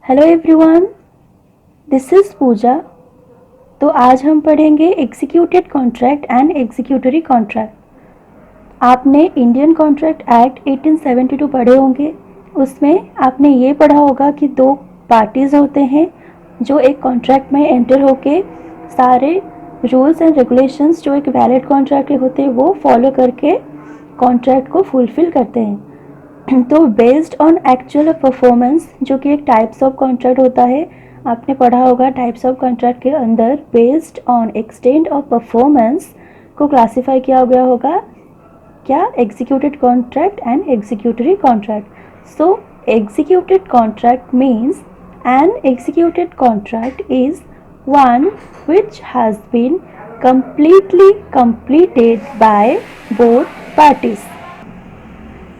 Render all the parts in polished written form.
Hello everyone, this is पूजा। तो आज हम पढ़ेंगे executed contract and executory contract. आपने इंडियन कॉन्ट्रैक्ट एक्ट 1872 पढ़े होंगे। उसमें आपने ये पढ़ा होगा कि दो पार्टीज़ होते हैं जो एक कॉन्ट्रैक्ट में एंटर होके सारे रूल्स एंड रेगुलेशंस जो एक वैलिड कॉन्ट्रैक्ट के होते हैं वो फॉलो करके कॉन्ट्रैक्ट को फुलफिल करते हैं। तो बेस्ड ऑन एक्चुअल परफॉर्मेंस, जो कि एक टाइप्स ऑफ कॉन्ट्रैक्ट होता है, आपने पढ़ा होगा टाइप्स ऑफ कॉन्ट्रैक्ट के अंदर based on extent of performance को क्लासिफाई किया गया होगा क्या, executed contract and executory contract. So executed contract means an executed contract is one which has been completely completed by both parties।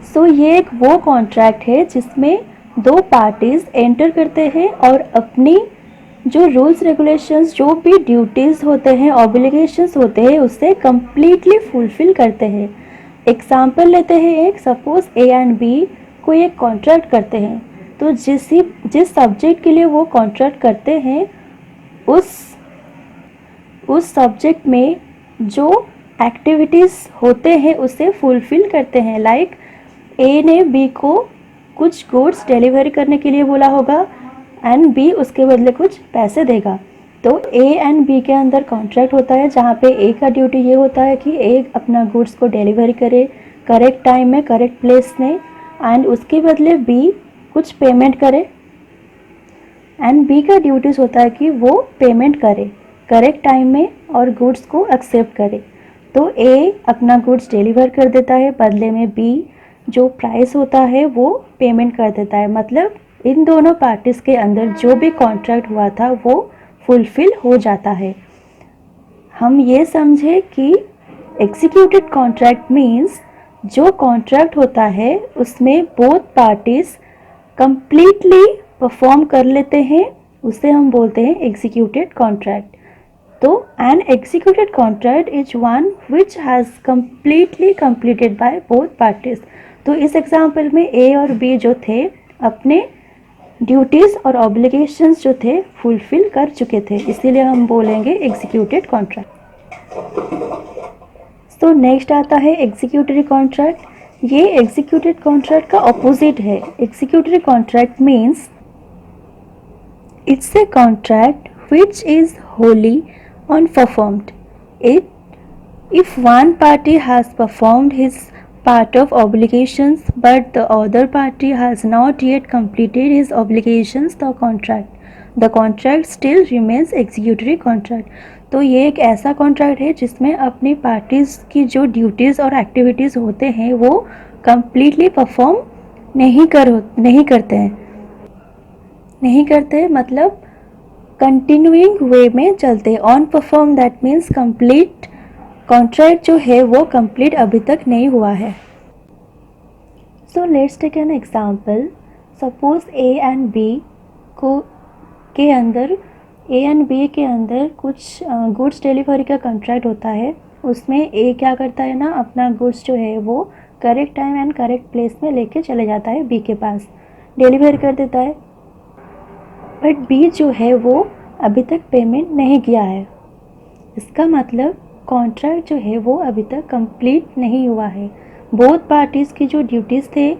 So ये एक वो कॉन्ट्रैक्ट है जिसमें दो पार्टीज़ एंटर करते हैं और अपनी जो रूल्स रेगुलेशंस, जो भी ड्यूटीज़ होते हैं, ऑब्लिगेशंस होते हैं, उससे कम्प्लीटली फुलफिल करते हैं। एग्जाम्पल लेते हैं, एक सपोज ए एंड बी कोई एक कॉन्ट्रैक्ट करते हैं, तो जिस सब्जेक्ट के लिए वो कॉन्ट्रैक्ट करते हैं उस सब्जेक्ट में जो एक्टिविटीज़ होते हैं उसे फुलफिल करते हैं। लाइक ए ने बी को कुछ गुड्स डिलीवरी करने के लिए बोला होगा एंड बी उसके बदले कुछ पैसे देगा। तो ए एंड बी के अंदर कॉन्ट्रैक्ट होता है जहाँ पे ए का ड्यूटी ये होता है कि ए अपना गुड्स को डिलीवरी करे करेक्ट टाइम में, करेक्ट प्लेस में, एंड उसके बदले बी कुछ पेमेंट करे। एंड बी का ड्यूटीज़ होता है कि वो पेमेंट करे करेक्ट टाइम में और गुड्स को एक्सेप्ट करे। तो ए अपना गुड्स डिलीवर कर देता है, बदले में बी जो प्राइस होता है वो पेमेंट कर देता है। मतलब इन दोनों पार्टीज़ के अंदर जो भी कॉन्ट्रैक्ट हुआ था वो फुलफिल हो जाता है। हम ये समझे कि एग्जीक्यूटेड कॉन्ट्रैक्ट मीन्स जो कॉन्ट्रैक्ट होता है उसमें बोथ पार्टीज़ कंप्लीटली परफॉर्म कर लेते हैं, उसे हम बोलते हैं एग्जीक्यूटेड कॉन्ट्रैक्ट। तो an executed contract is one which has completely completed by both parties. तो इस एग्जाम्पल में ए और बी जो थे अपने ड्यूटीज़ और ऑब्लिगेशंस जो थे फुलफिल कर चुके थे, इसीलिए हम बोलेंगे एग्जीक्यूटेड कॉन्ट्रैक्ट। तो नेक्स्ट आता है एग्जीक्यूटरी कॉन्ट्रैक्ट। ये एग्जीक्यूटेड कॉन्ट्रैक्ट का ऑपोजिट है। Executory contract means it's a contract which is wholly unperformed. If one party has performed his part of obligations but the other party has not yet completed his obligations, the contract still remains executory contract। तो ये एक ऐसा contract है जिसमें अपनी parties की जो duties और एक्टिविटीज़ होते हैं वो कम्प्लीटली परफॉर्म नहीं करते मतलब कंटिन्यूइंग वे में चलते। On perform that means complete contract जो है वो कंप्लीट अभी तक नहीं हुआ है। So let's take an example. Suppose A and B के अंदर कुछ गुड्स डिलीवरी का कॉन्ट्रैक्ट होता है। उसमें ए क्या करता है ना, अपना गुड्स जो है वो correct time and correct place में लेके चले जाता है, बी के पास डिलीवर कर देता है। बट बी जो है वो अभी तक पेमेंट नहीं किया है। इसका मतलब कॉन्ट्रैक्ट जो है वो अभी तक कंप्लीट नहीं हुआ है। बोथ पार्टीज़ की जो ड्यूटीज़ थे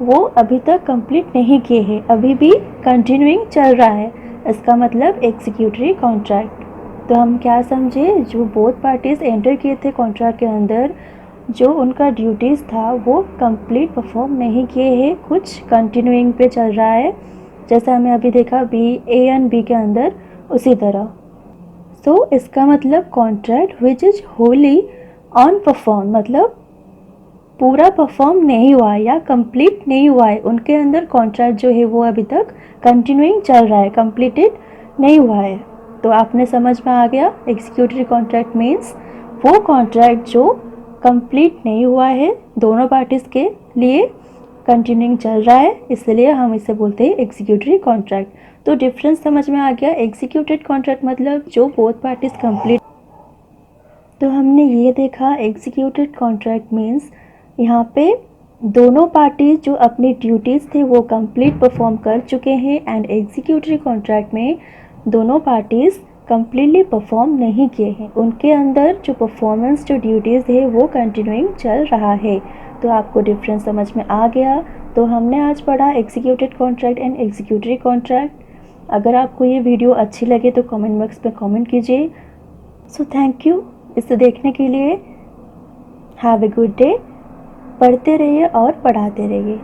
वो अभी तक कंप्लीट नहीं किए हैं, अभी भी कंटिन्यूइंग चल रहा है। इसका मतलब एग्जीक्यूटरी कॉन्ट्रैक्ट। तो हम क्या समझे, जो बोथ पार्टीज़ एंटर किए थे कॉन्ट्रैक्ट के अंदर, जो उनका ड्यूटीज़ था वो कंप्लीट परफॉर्म नहीं किए हैं, कुछ कंटिन्यूइंग पे चल रहा है, जैसा हमें अभी देखा ए एंड बी के अंदर, उसी तरह। सो इसका मतलब contract which is wholly owned perform, मतलब पूरा परफॉर्म नहीं हुआ है या कंप्लीट नहीं हुआ है। उनके अंदर कॉन्ट्रैक्ट जो है वो अभी तक कंटिन्यूइंग चल रहा है, कंप्लीटेड नहीं हुआ है। तो आपने समझ में आ गया, एग्जीक्यूटरी कॉन्ट्रैक्ट मीन्स वो कॉन्ट्रैक्ट जो कंप्लीट नहीं हुआ है, दोनों पार्टीज़ के लिए कंटिन्यूइंग चल रहा है, इसलिए हम इसे बोलते हैं एग्जीक्यूटरी कॉन्ट्रैक्ट। तो डिफरेंस समझ में आ गया। एग्जीक्यूटेड कॉन्ट्रैक्ट मतलब जो बोथ पार्टीज कंप्लीट। तो हमने ये देखा एग्जीक्यूटेड कॉन्ट्रैक्ट मीन्स यहाँ पे दोनों पार्टीज जो अपनी ड्यूटीज़ थे वो कंप्लीट परफॉर्म कर चुके हैं एंड एग्जीक्यूटरी कॉन्ट्रैक्ट में दोनों पार्टीज़ कंप्लीटली परफॉर्म नहीं किए हैं, उनके अंदर जो परफॉर्मेंस जो ड्यूटीज़ है वो कंटिन्यूइंग चल रहा है। तो आपको डिफरेंस समझ में आ गया। तो हमने आज पढ़ा executed contract and executory contract. अगर आपको ये वीडियो अच्छी लगे तो कमेंट बॉक्स में कमेंट कीजिए। सो थैंक यू इसे देखने के लिए। Have a good day. पढ़ते रहिए और पढ़ाते रहिए।